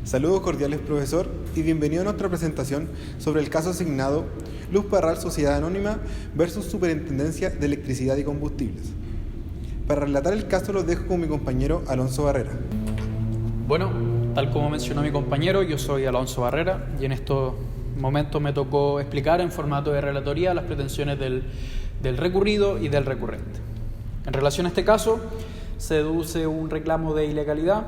Saludos cordiales, profesor, y bienvenido a nuestra presentación sobre el caso asignado Luz Parral Sociedad Anónima versus Superintendencia de Electricidad y Combustibles. Para relatar el caso los dejo con mi compañero Alonso Barrera. Bueno, tal como mencionó mi compañero, yo soy Alonso Barrera y en estos momentos me tocó explicar en formato de relatoría las pretensiones del recurrido y del recurrente. En relación a este caso, se deduce un reclamo de ilegalidad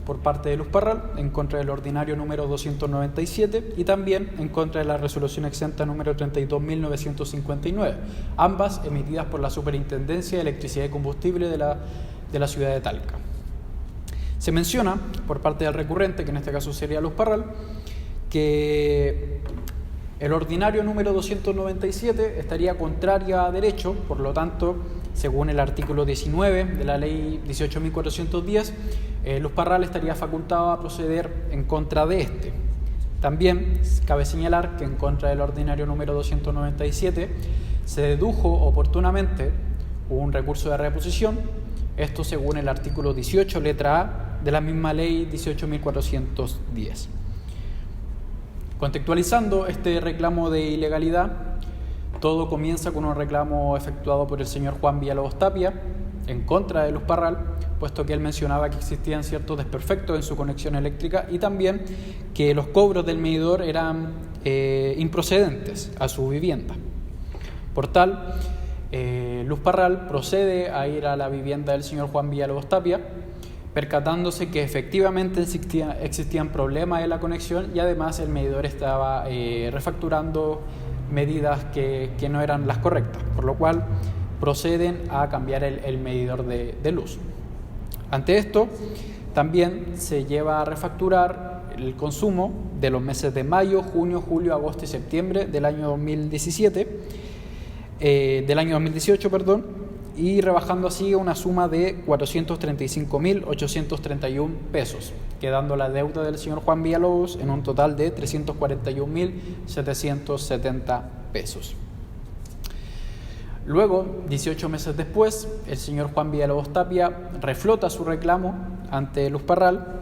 por parte de Luz Parral en contra del ordinario número 297 y también en contra de la resolución exenta número 32.959, ambas emitidas por la Superintendencia de Electricidad y Combustible de la ciudad de Talca. Se menciona por parte del recurrente, que en este caso sería Luz Parral, que el ordinario número 297 estaría contraria a derecho, por lo tanto, según el artículo 19 de la ley 18.410, Luz Parral estaría facultada a proceder en contra de este. También cabe señalar que en contra del ordinario número 297 se dedujo oportunamente un recurso de reposición, esto según el artículo 18, letra A, de la misma ley 18.410. Contextualizando este reclamo de ilegalidad, todo comienza con un reclamo efectuado por el señor Juan Villalobos Tapia en contra de Luz Parral, puesto que él mencionaba que existían ciertos desperfectos en su conexión eléctrica y también que los cobros del medidor eran improcedentes a su vivienda. Por tal, Luz Parral procede a ir a la vivienda del señor Juan Villalobos Tapia, percatándose que efectivamente existían problemas en la conexión y además el medidor estaba refacturando medidas que no eran las correctas, por lo cual proceden a cambiar el medidor de luz. Ante esto, también se lleva a refacturar el consumo de los meses de mayo, junio, julio, agosto y septiembre del año 2018, y rebajando así una suma de 435.831 pesos, quedando la deuda del señor Juan Villalobos en un total de 341.770 pesos. Luego, 18 meses después, el señor Juan Villalobos Tapia reflota su reclamo ante Luz Parral,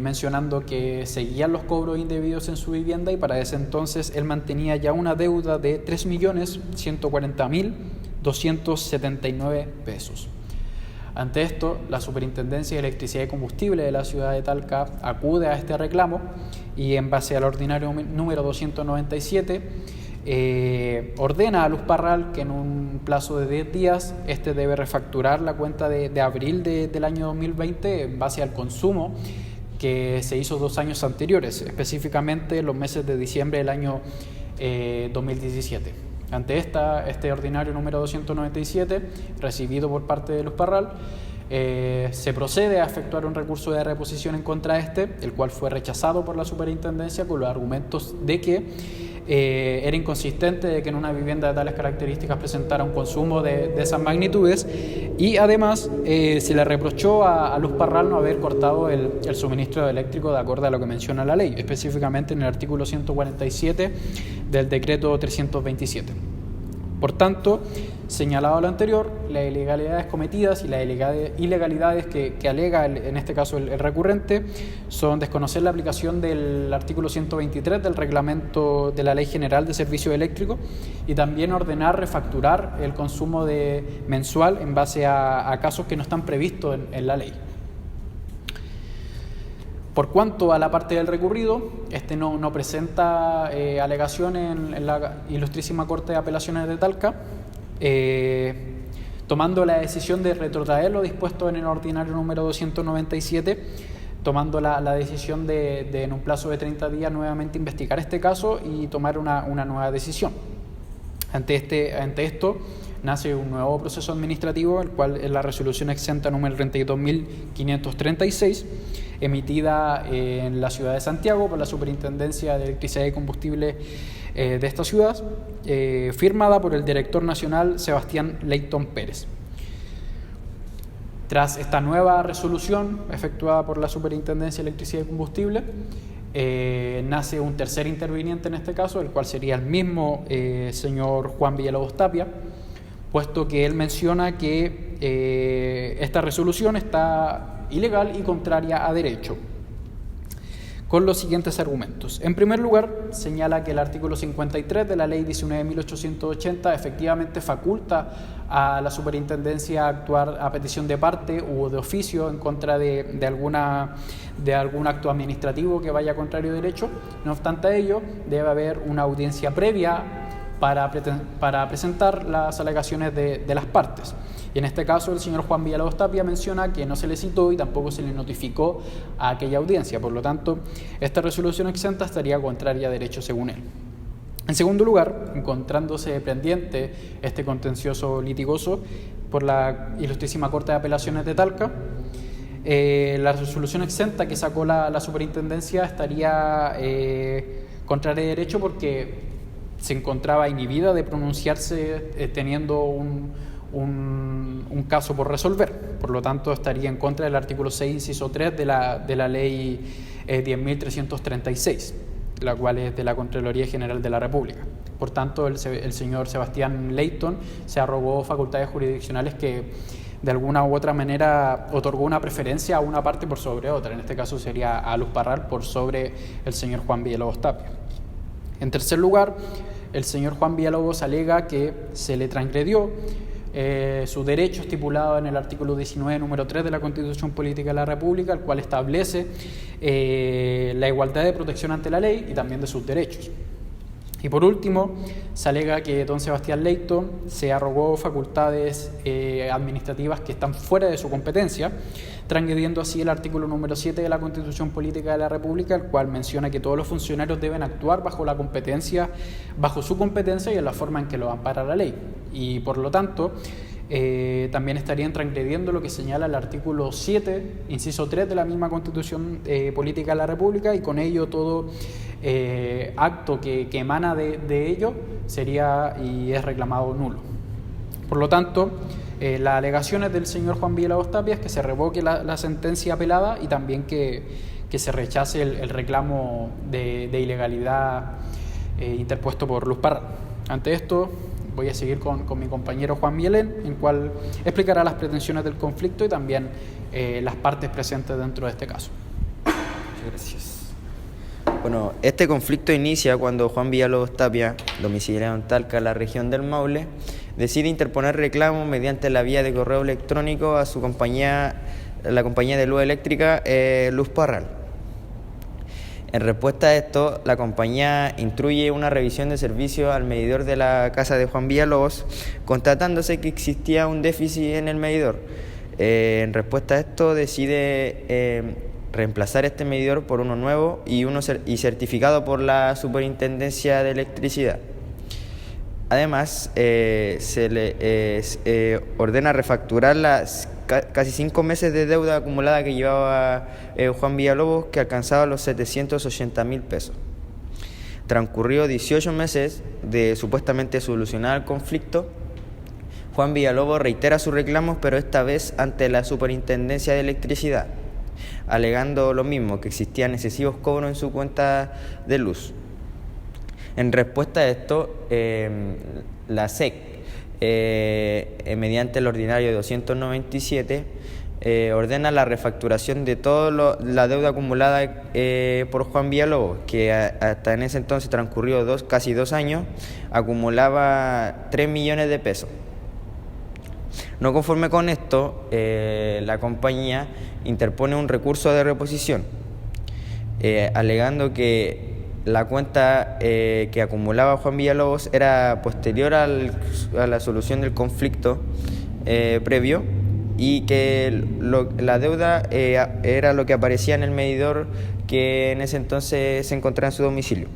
mencionando que seguían los cobros indebidos en su vivienda y para ese entonces él mantenía ya una deuda de 3.140.279 pesos. Ante esto, la Superintendencia de Electricidad y Combustible de la ciudad de Talca acude a este reclamo y en base al ordinario número 297 ordena a Luz Parral que en un plazo de 10 días debe refacturar la cuenta de abril del año 2020 en base al consumo que se hizo 2 años anteriores, específicamente los meses de diciembre del año 2017. Ante este ordinario número 297, recibido por parte de Luz Parral, se procede a efectuar un recurso de reposición en contra de el cual fue rechazado por la Superintendencia con los argumentos de que era inconsistente de que en una vivienda de tales características presentara un consumo de esas magnitudes y además se le reprochó a Luz Parral no haber cortado el suministro eléctrico de acuerdo a lo que menciona la ley, específicamente en el artículo 147 del decreto 327. Por tanto, señalado lo anterior, las ilegalidades cometidas y las ilegalidades que alega en este caso el recurrente son desconocer la aplicación del artículo 123 del reglamento de la Ley General de Servicios Eléctricos y también ordenar refacturar el consumo mensual en base a casos que no están previstos en la ley. Por cuanto a la parte del recurrido, no presenta alegación en la Ilustrísima Corte de Apelaciones de Talca, tomando la decisión de retrotraer lo dispuesto en el ordinario número 297, tomando la decisión de en un plazo de 30 días nuevamente investigar este caso y tomar una nueva decisión. Ante esto, nace un nuevo proceso administrativo, el cual es la resolución exenta número 32.536, emitida en la ciudad de Santiago por la Superintendencia de Electricidad y Combustible de esta ciudad, firmada por el director nacional Sebastián Leighton Pérez. Tras esta nueva resolución efectuada por la Superintendencia de Electricidad y Combustible, nace un tercer interviniente en este caso, el cual sería el mismo señor Juan Villalobos Tapia, puesto que él menciona que esta resolución está ilegal y contraria a derecho. con los siguientes argumentos. En primer lugar, señala que el artículo 53 de la ley 19.880 efectivamente faculta a la superintendencia a actuar a petición de parte u de oficio en contra de algún acto administrativo que vaya contrario a derecho. No obstante ello, debe haber una audiencia previa para presentar las alegaciones de las partes. Y en este caso el señor Juan Villalobos Tapia menciona que no se le citó y tampoco se le notificó a aquella audiencia. Por lo tanto, esta resolución exenta estaría contraria a derecho según él. En segundo lugar, encontrándose pendiente este contencioso litigoso por la Ilustrísima Corte de Apelaciones de Talca, la resolución exenta que sacó la superintendencia estaría contraria a derecho porque se encontraba inhibida de pronunciarse teniendo un caso por resolver. Por lo tanto, estaría en contra del artículo 6, inciso 3 de la ley 10.336, la cual es de la Contraloría General de la República. Por tanto, el señor Sebastián Leighton se arrogó facultades jurisdiccionales que de alguna u otra manera otorgó una preferencia a una parte por sobre otra. En este caso sería a Luz Parral por sobre el señor Juan Villalobos Tapia. En tercer lugar, el señor Juan Villalobos alega que se le transgredió su derecho estipulado en el artículo 19, número 3 de la Constitución Política de la República, el cual establece la igualdad de protección ante la ley y también de sus derechos. Y por último, se alega que don Sebastián Leighton se arrogó facultades administrativas que están fuera de su competencia, transgrediendo así el artículo número 7 de la Constitución Política de la República, el cual menciona que todos los funcionarios deben actuar bajo su competencia y en la forma en que lo ampara la ley. Y por lo tanto, también estarían transgrediendo lo que señala el artículo 7, inciso 3 de la misma Constitución Política de la República, y con ello todo acto que emana de ello sería y es reclamado nulo. Por lo tanto, las alegaciones del señor Juan Villalobos Tapia es que se revoque la sentencia apelada y también que se rechace el reclamo de ilegalidad interpuesto por Luz Parral. Ante esto, voy a seguir con mi compañero Juan Mielén, en cual explicará las pretensiones del conflicto y también las partes presentes dentro de este caso. Muchas gracias. Bueno, este conflicto inicia cuando Juan Villalobos Tapia, domiciliado en Talca, la región del Maule, decide interponer reclamo mediante la vía de correo electrónico a la compañía de luz eléctrica Luz Parral. En respuesta a esto, la compañía instruye una revisión de servicio al medidor de la casa de Juan Villalobos, constatándose que existía un déficit en el medidor. En respuesta a esto, decide reemplazar este medidor por uno nuevo y certificado por la Superintendencia de Electricidad. Además, se le ordena refacturar las casi 5 meses de deuda acumulada que llevaba Juan Villalobos, que alcanzaba los 780.000 pesos. Transcurrió 18 meses de supuestamente solucionar el conflicto. Juan Villalobos reitera sus reclamos, pero esta vez ante la Superintendencia de Electricidad, alegando lo mismo, que existían excesivos cobros en su cuenta de luz. En respuesta a esto, la SEC, mediante el ordinario 297, ordena la refacturación de toda la deuda acumulada por Juan Villalobos, que hasta en ese entonces transcurrió casi 2 años, acumulaba 3 millones de pesos. No conforme con esto, la compañía interpone un recurso de reposición, alegando que la cuenta que acumulaba Juan Villalobos era posterior a la solución del conflicto previo, y que la deuda era lo que aparecía en el medidor que en ese entonces se encontraba en su domicilio.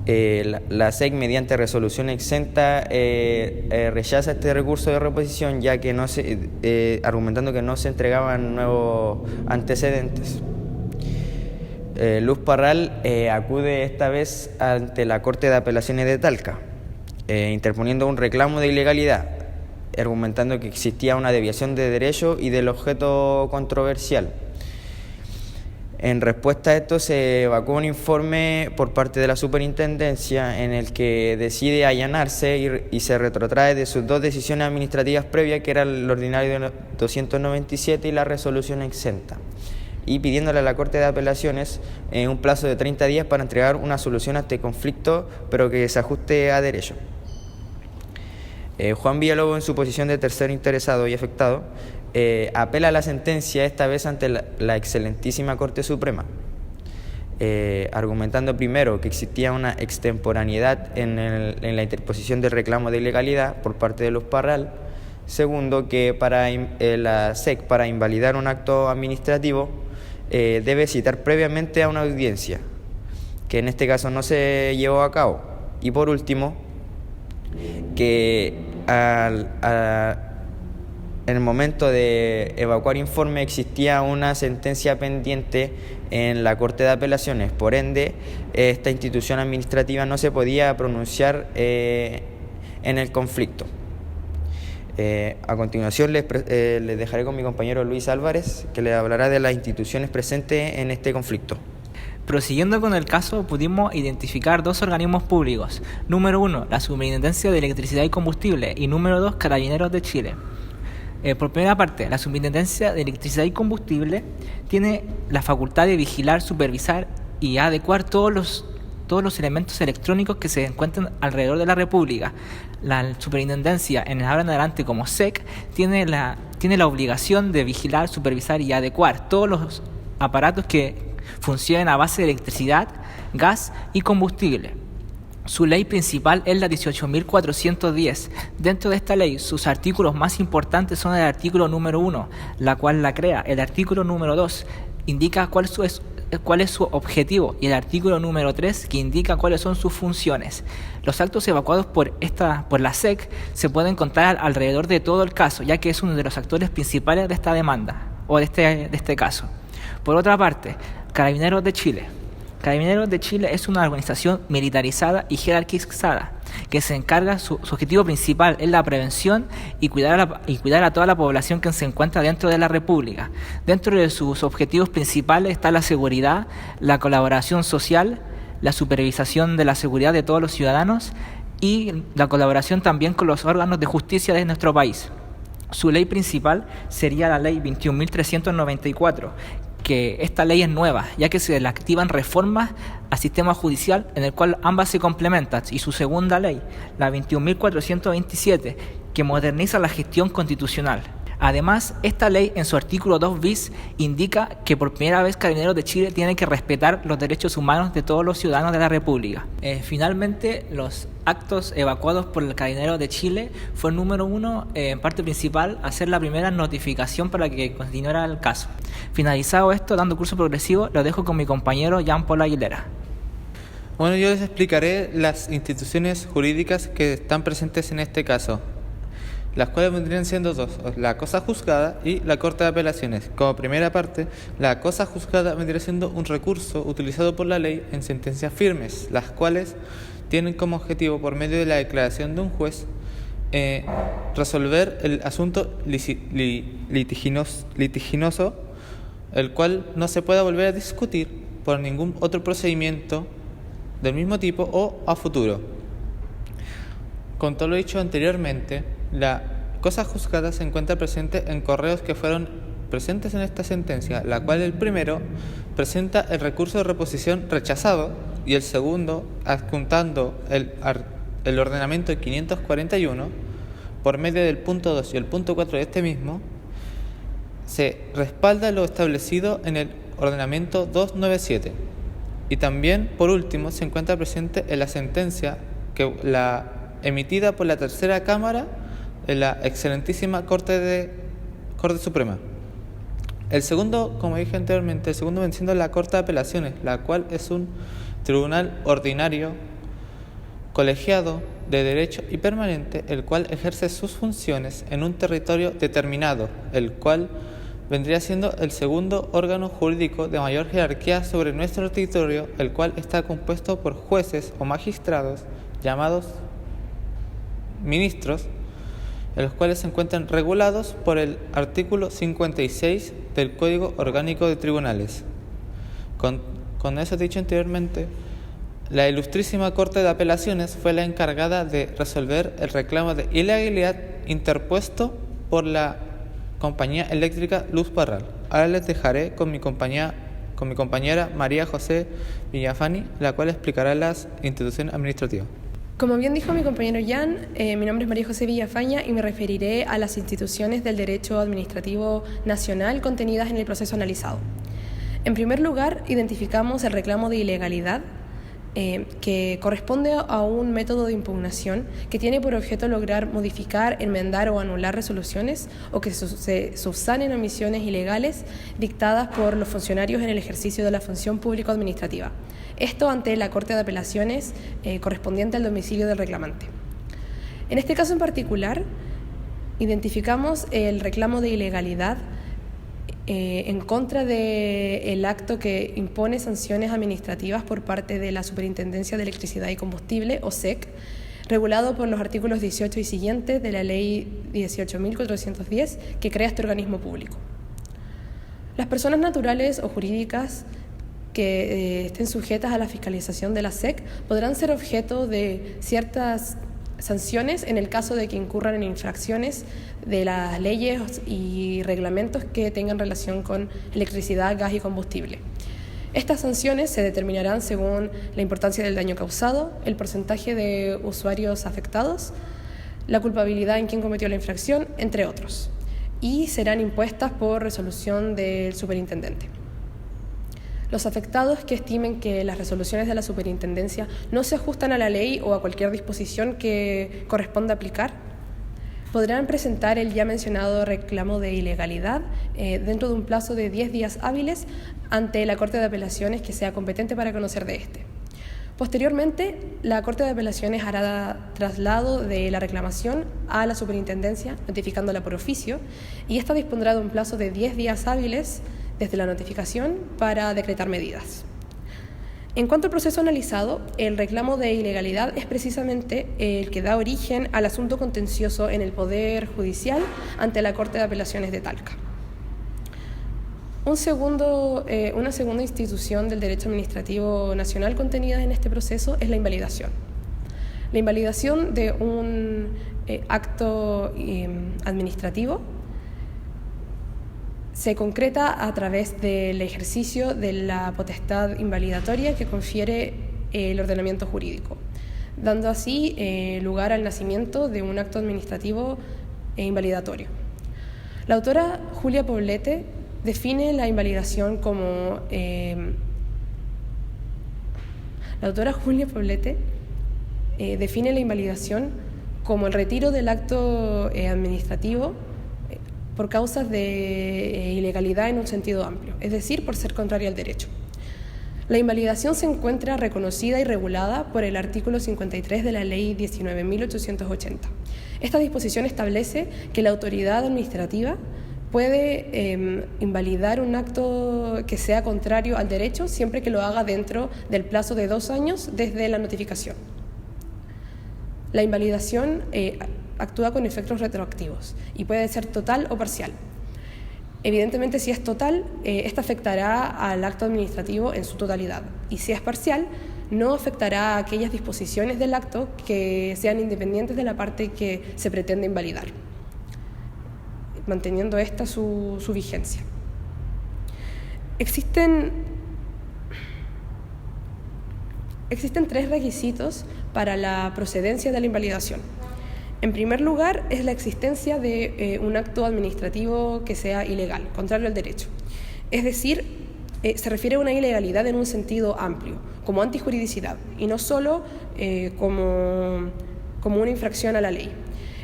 La SEC, mediante resolución exenta, rechaza este recurso de reposición, ya que argumentando que no se entregaban nuevos antecedentes. Luz Parral acude esta vez ante la Corte de Apelaciones de Talca, interponiendo un reclamo de ilegalidad, argumentando que existía una desviación de derecho y del objeto controversial. En respuesta a esto, se evacúa un informe por parte de la Superintendencia en el que decide allanarse y se retrotrae de sus 2 decisiones administrativas previas, que era el ordinario 297 y la resolución exenta. y pidiéndole a la Corte de Apelaciones un plazo de 30 días para entregar una solución a este conflicto, pero que se ajuste a derecho. Juan Villalobos, en su posición de tercero interesado y afectado, apela a la sentencia, esta vez ante la excelentísima Corte Suprema, argumentando primero que existía una extemporaneidad en la interposición del reclamo de ilegalidad por parte de Luz Parral. Segundo, que la SEC, para invalidar un acto administrativo, debe citar previamente a una audiencia, que en este caso no se llevó a cabo. Y por último, que en el momento de evacuar informe existía una sentencia pendiente en la Corte de Apelaciones. Por ende, esta institución administrativa no se podía pronunciar en el conflicto. A continuación les dejaré con mi compañero Luis Álvarez, que le hablará de las instituciones presentes en este conflicto. Prosiguiendo con el caso, pudimos identificar dos organismos públicos. Número 1, la Superintendencia de Electricidad y Combustible, y número 2, Carabineros de Chile. Por primera parte, la Superintendencia de Electricidad y Combustible tiene la facultad de vigilar, supervisar y adecuar todos los elementos electrónicos que se encuentran alrededor de la República. La Superintendencia, en ahora en adelante como SEC, tiene la obligación de vigilar, supervisar y adecuar todos los aparatos que funcionan a base de electricidad, gas y combustible. Su ley principal es la 18.410. Dentro de esta ley, sus artículos más importantes son el artículo número 1, la cual la crea. El artículo número 2 indica cuál es su objetivo, y el artículo número 3 que indica cuáles son sus funciones. Los actos evacuados por la SEC se pueden contar alrededor de todo el caso, ya que es uno de los actores principales de esta demanda o de este caso. Por otra parte, Carabineros de Chile. Carabineros de Chile es una organización militarizada y jerarquizada que se encarga, su objetivo principal es la prevención y cuidar a toda la población que se encuentra dentro de la República. Dentro de sus objetivos principales está la seguridad, la colaboración social, la supervisación de la seguridad de todos los ciudadanos y la colaboración también con los órganos de justicia de nuestro país. Su ley principal sería la ley 21.394, que esta ley es nueva, ya que se le activan reformas al sistema judicial en el cual ambas se complementan, y su segunda ley, la 21.427, que moderniza la gestión constitucional. Además, esta ley en su artículo 2 bis indica que por primera vez Carabineros de Chile tiene que respetar los derechos humanos de todos los ciudadanos de la República. Finalmente, los actos evacuados por el Carabineros de Chile fue, número 1, en parte principal, hacer la primera notificación para que continuara el caso. Finalizado esto, dando curso progresivo, lo dejo con mi compañero Jean Paul Aguilera. Bueno, yo les explicaré las instituciones jurídicas que están presentes en este caso, las cuales vendrían siendo dos: la cosa juzgada y la Corte de Apelaciones. Como primera parte, la cosa juzgada vendría siendo un recurso utilizado por la ley en sentencias firmes, las cuales tienen como objetivo, por medio de la declaración de un juez, resolver el asunto litiginoso, el cual no se pueda volver a discutir por ningún otro procedimiento del mismo tipo o a futuro. Con todo lo dicho anteriormente, la cosa juzgada se encuentra presente en correos que fueron presentes en esta sentencia, la cual el primero presenta el recurso de reposición rechazado y el segundo adjuntando el ordenamiento 541 por medio del punto 2 y el punto 4 de este mismo. Se respalda lo establecido en el ordenamiento 297. Y también, por último, se encuentra presente en la sentencia emitida por la tercera cámara de la excelentísima Corte Suprema. El segundo, como dije anteriormente, viene siendo la Corte de Apelaciones, la cual es un tribunal ordinario, colegiado, de derecho y permanente, el cual ejerce sus funciones en un territorio determinado, el cual vendría siendo el segundo órgano jurídico de mayor jerarquía sobre nuestro territorio, el cual está compuesto por jueces o magistrados llamados ministros, los cuales se encuentran regulados por el artículo 56 del Código Orgánico de Tribunales. Con eso dicho anteriormente, la Ilustrísima Corte de Apelaciones fue la encargada de resolver el reclamo de ilegalidad interpuesto por la Compañía Eléctrica Luz Parral. Ahora les dejaré con mi compañera María José Villafani, la cual explicará las instituciones administrativas. Como bien dijo mi compañero Jan, mi nombre es María José Villafaña y me referiré a las instituciones del derecho administrativo nacional contenidas en el proceso analizado. En primer lugar, identificamos el reclamo de ilegalidad, que corresponde a un método de impugnación que tiene por objeto lograr modificar, enmendar o anular resoluciones o que se subsanen omisiones ilegales dictadas por los funcionarios en el ejercicio de la función público-administrativa. Esto ante la Corte de Apelaciones correspondiente al domicilio del reclamante. En este caso en particular, identificamos el reclamo de ilegalidad en contra del acto que impone sanciones administrativas por parte de la Superintendencia de Electricidad y Combustible, o SEC, regulado por los artículos 18 y siguientes de la Ley 18.410, que crea este organismo público. Las personas naturales o jurídicas que estén sujetas a la fiscalización de la SEC podrán ser objeto de ciertas sanciones en el caso de que incurran en infracciones de las leyes y reglamentos que tengan relación con electricidad, gas y combustible. Estas sanciones se determinarán según la importancia del daño causado, el porcentaje de usuarios afectados, la culpabilidad en quien cometió la infracción, entre otros, y serán impuestas por resolución del superintendente. Los afectados que estimen que las resoluciones de la superintendencia no se ajustan a la ley o a cualquier disposición que corresponda aplicar, podrán presentar el ya mencionado reclamo de ilegalidad dentro de un plazo de 10 días hábiles ante la Corte de Apelaciones que sea competente para conocer de este. Posteriormente, la Corte de Apelaciones hará traslado de la reclamación a la superintendencia, notificándola por oficio, y esta dispondrá de un plazo de 10 días hábiles desde la notificación para decretar medidas. En cuanto al proceso analizado, el reclamo de ilegalidad es precisamente el que da origen al asunto contencioso en el Poder Judicial ante la Corte de Apelaciones de Talca. Una segunda institución del derecho administrativo nacional contenida en este proceso es la invalidación. La invalidación de un acto administrativo se concreta a través del ejercicio de la potestad invalidatoria que confiere el ordenamiento jurídico, dando así lugar al nacimiento de un acto administrativo invalidatorio. La autora Julia Poblete define la invalidación como el retiro del acto administrativo por causas de ilegalidad en un sentido amplio, es decir, por ser contraria al derecho. La invalidación se encuentra reconocida y regulada por el artículo 53 de la Ley 19.880. Esta disposición establece que la autoridad administrativa puede invalidar un acto que sea contrario al derecho siempre que lo haga dentro del plazo de 2 años desde la notificación. La invalidación actúa con efectos retroactivos y puede ser total o parcial. Evidentemente, si es total, esta afectará al acto administrativo en su totalidad, y si es parcial, no afectará a aquellas disposiciones del acto que sean independientes de la parte que se pretende invalidar, manteniendo esta su vigencia. Existen 3 requisitos para la procedencia de la invalidación. En primer lugar, es la existencia de un acto administrativo que sea ilegal, contrario al derecho. Es decir, se refiere a una ilegalidad en un sentido amplio, como antijuridicidad, y no solo como una infracción a la ley.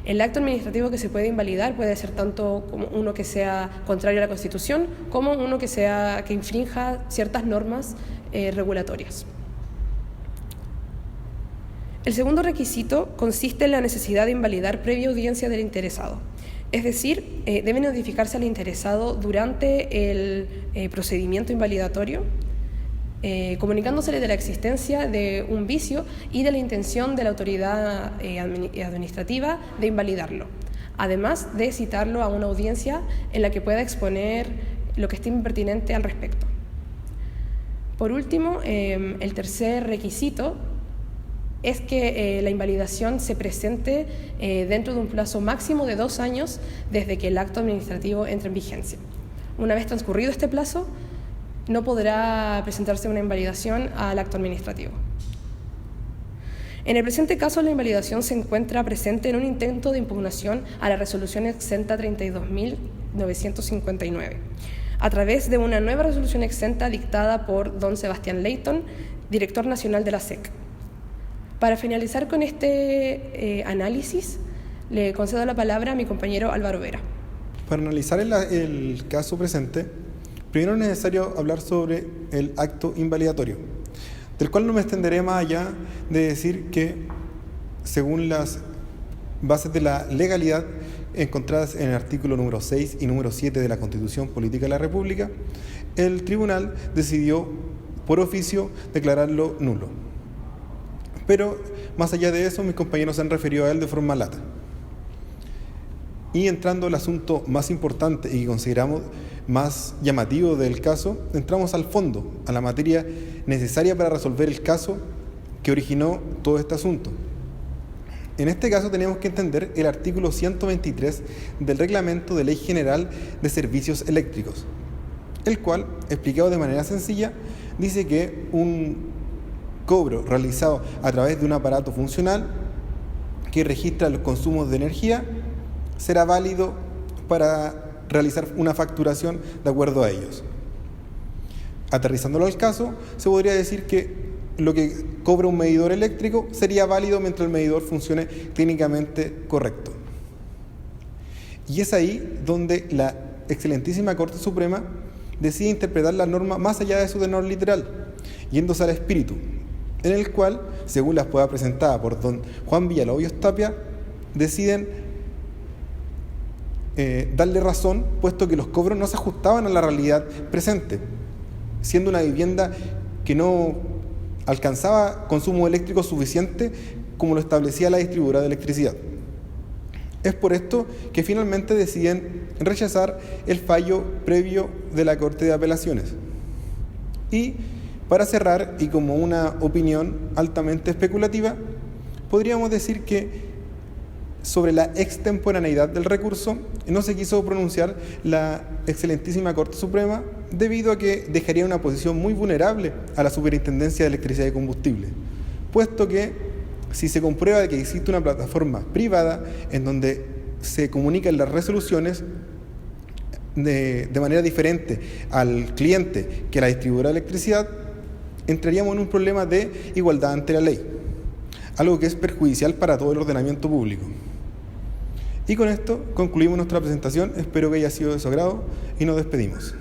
El acto administrativo que se puede invalidar puede ser tanto como uno que sea contrario a la Constitución, como uno que infrinja ciertas normas regulatorias. El segundo requisito consiste en la necesidad de invalidar previa audiencia del interesado. Es decir, debe notificarse al interesado durante el procedimiento invalidatorio, comunicándosele de la existencia de un vicio y de la intención de la autoridad administrativa de invalidarlo, además de citarlo a una audiencia en la que pueda exponer lo que estime pertinente al respecto. Por último, el tercer requisito es que la invalidación se presente dentro de un plazo máximo de 2 años desde que el acto administrativo entre en vigencia. Una vez transcurrido este plazo, no podrá presentarse una invalidación al acto administrativo. En el presente caso, la invalidación se encuentra presente en un intento de impugnación a la resolución exenta 32.959, a través de una nueva resolución exenta dictada por don Sebastián Leighton, director nacional de la SEC. Para finalizar con este análisis, le concedo la palabra a mi compañero Álvaro Vera. Para analizar el caso presente, primero es necesario hablar sobre el acto invalidatorio, del cual no me extenderé más allá de decir que, según las bases de la legalidad encontradas en el artículo número 6 y número 7 de la Constitución Política de la República, el tribunal decidió por oficio declararlo nulo. Pero, más allá de eso, mis compañeros se han referido a él de forma lata. Y entrando al asunto más importante y que consideramos más llamativo del caso, entramos al fondo, a la materia necesaria para resolver el caso que originó todo este asunto. En este caso tenemos que entender el artículo 123 del Reglamento de Ley General de Servicios Eléctricos, el cual, explicado de manera sencilla, dice que un cobro realizado a través de un aparato funcional que registra los consumos de energía será válido para realizar una facturación de acuerdo a ellos. Aterrizándolo al caso, se podría decir que lo que cobra un medidor eléctrico sería válido mientras el medidor funcione clínicamente correcto. Y es ahí donde la excelentísima Corte Suprema decide interpretar la norma más allá de su tenor literal, yéndose al espíritu, en el cual, según las pruebas presentadas por don Juan Villalobos Tapia, deciden darle razón, puesto que los cobros no se ajustaban a la realidad presente, siendo una vivienda que no alcanzaba consumo eléctrico suficiente como lo establecía la distribuidora de electricidad. Es por esto que finalmente deciden rechazar el fallo previo de la Corte de Apelaciones. Y para cerrar, y como una opinión altamente especulativa, podríamos decir que sobre la extemporaneidad del recurso no se quiso pronunciar la excelentísima Corte Suprema debido a que dejaría una posición muy vulnerable a la Superintendencia de Electricidad y Combustible, puesto que si se comprueba que existe una plataforma privada en donde se comunican las resoluciones de manera diferente al cliente que a la distribuidora de electricidad, entraríamos en un problema de igualdad ante la ley, algo que es perjudicial para todo el ordenamiento público. Y con esto concluimos nuestra presentación, espero que haya sido de su agrado y nos despedimos.